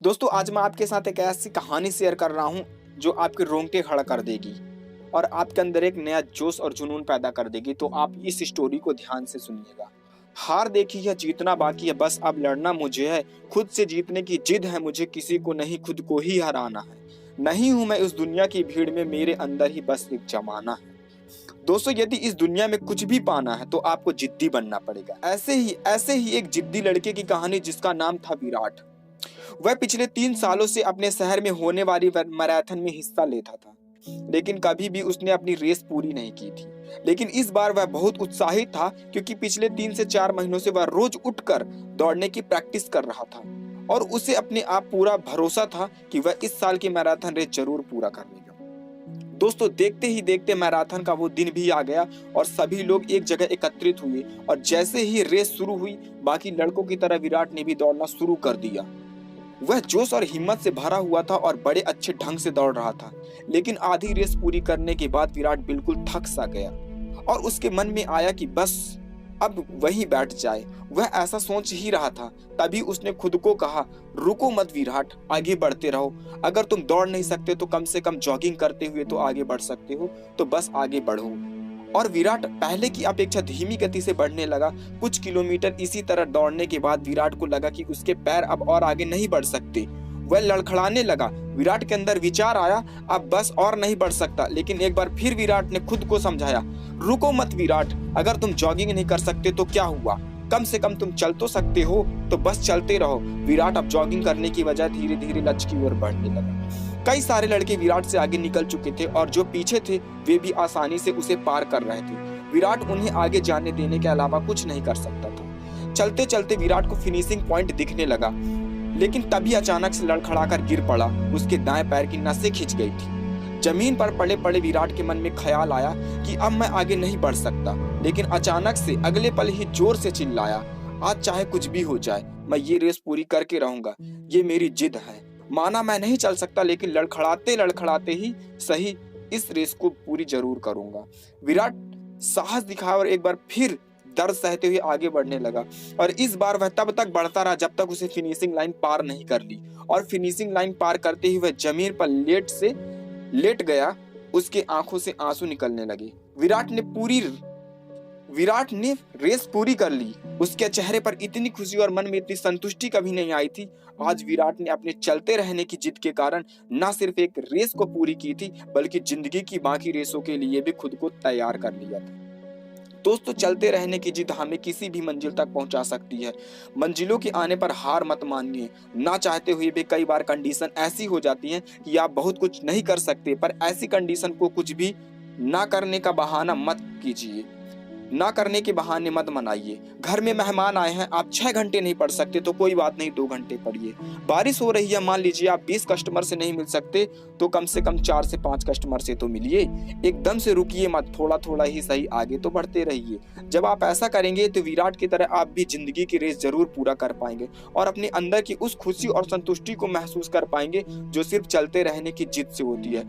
दोस्तों आज मैं आपके साथ एक ऐसी कहानी शेयर कर रहा हूँ जो आपके रोंगटे खड़ा कर देगी और आपके अंदर एक नया जोश और जुनून पैदा कर देगी। तो आप इस स्टोरी को ध्यान से सुनिएगा। हार देखी है, जीतना बाकी है, बस अब लड़ना मुझे है। खुद से जीतने की जिद है मुझे, किसी को नहीं खुद को ही हराना है। नहीं हूं मैं उस दुनिया की भीड़ में, मेरे अंदर ही बस एक जमाना है। दोस्तों यदि इस दुनिया में कुछ भी पाना है तो आपको जिद्दी बनना पड़ेगा। ऐसे ही एक जिद्दी लड़के की कहानी जिसका नाम था विराट। वह पिछले 3 सालों से अपने शहर में होने वाली मैराथन में हिस्सा लेता था, लेकिन कभी भी उसने अपनी रेस पूरी नहीं की थी। लेकिन इस बार वह बहुत उत्साहित था क्योंकि पिछले 3 से 4 महीनों से वह रोज उठकर दौड़ने की प्रैक्टिस कर रहा था और उसे अपने आप पूरा भरोसा था कि वह इस साल की मैराथन रेस जरूर पूरा कर लेगा। दोस्तों देखते ही देखते मैराथन का वो दिन भी आ गया और सभी लोग एक जगह एकत्रित हुए और जैसे ही रेस शुरू हुई, बाकी लड़कों की तरह विराट ने भी दौड़ना शुरू कर दिया। वह जोश और हिम्मत से भरा हुआ था और बड़े अच्छे ढंग से दौड़ रहा था। लेकिन आधी रेस पूरी करने के बाद विराट बिल्कुल थक सा गया और उसके मन में आया कि बस अब वहीं बैठ जाए। वह ऐसा सोच ही रहा था, तभी उसने खुद को कहा, रुको मत विराट, आगे बढ़ते रहो। अगर तुम दौड़ नहीं सकते तो कम से कम जॉगिंग करते हुए तो आगे बढ़ सकते हो, तो बस आगे बढ़ो। और विराट पहले की अपेक्षा धीमी गति से बढ़ने लगा। कुछ किलोमीटर इसी तरह दौड़ने के बाद विराट को लगा कि उसके पैर अब और आगे नहीं बढ़ सकते। वह लड़खड़ाने लगा। विराट के अंदर विचार आया, अब बस और नहीं बढ़ सकता। लेकिन एक बार फिर विराट ने खुद को समझाया, रुको मत विराट, अगर तुम जॉगिंग नहीं कर सकते तो क्या हुआ, कम से कम तुम चल तो सकते हो, तो बस चलते रहो। विराट अब जॉगिंग करने की बजाय धीरे धीरे लक्ष्य की ओर बढ़ने लगा। कई सारे लड़के विराट से आगे निकल चुके थे और जो पीछे थे वे भी आसानी से उसे पार कर रहे थे। विराट उन्हें आगे जाने देने के अलावा कुछ नहीं कर सकता था। चलते चलते विराट को फिनिशिंग पॉइंट दिखने लगा, लेकिन तभी अचानक से लड़खड़ाकर गिर पड़ा। उसके दाएं पैर की नसें खिंच गई थी। जमीन पर पड़े पड़े विराट के मन में ख्याल आया कि अब मैं आगे नहीं बढ़ सकता। लेकिन अचानक से अगले पल ही जोर से चिल्लाया, आज चाहे कुछ भी हो जाए, मैं ये रेस पूरी करके रहूंगा। ये मेरी जिद है। माना मैं नहीं चल सकता, लेकिन लड़खड़ाते लड़खड़ाते ही सही इस रेस को पूरी जरूर करूंगा। विराट साहस दिखाया और एक बार फिर दर्द सहते हुए आगे बढ़ने लगा। और इस बार वह तब तक बढ़ता रहा जब तक उसे फिनिशिंग लाइन पार नहीं कर ली। और फिनिशिंग लाइन पार करते ही वह जमीन पर लेट गया। उसके आंखों से आंसू निकलने लगे। विराट ने रेस पूरी कर ली। उसके चेहरे पर इतनी खुशी और मन में इतनी संतुष्टि कभी नहीं आई थी। आज विराट ने अपने चलते रहने की जिद के कारण न सिर्फ एक रेस को पूरी की थी, बल्कि जिंदगी की बाकी रेसों के लिए भी खुद को तैयार कर लिया था। दोस्तों चलते रहने की जिद हमें किसी भी मंजिल तक पहुंचा सकती है। मंजिलों के आने पर हार मत मानिए। ना चाहते हुए भी कई बार कंडीशन ऐसी हो जाती है कि आप बहुत कुछ नहीं कर सकते, पर ऐसी कंडीशन को कुछ भी ना करने का बहाना मत कीजिए, ना करने के बहाने मत मनाइए। घर में मेहमान आए हैं, आप 6 घंटे नहीं पढ़ सकते तो कोई बात नहीं, 2 घंटे पढ़िए। बारिश हो रही है, मान लीजिए आप 20 कस्टमर से नहीं मिल सकते तो कम से कम 4 से 5 कस्टमर से तो मिलिए। एकदम से रुकिए मत, थोड़ा थोड़ा ही सही आगे तो बढ़ते रहिए। जब आप ऐसा करेंगे तो विराट की तरह आप भी जिंदगी की रेस जरूर पूरा कर पाएंगे और अपने अंदर की उस खुशी और संतुष्टि को महसूस कर पाएंगे जो सिर्फ चलते रहने की जिद से होती है।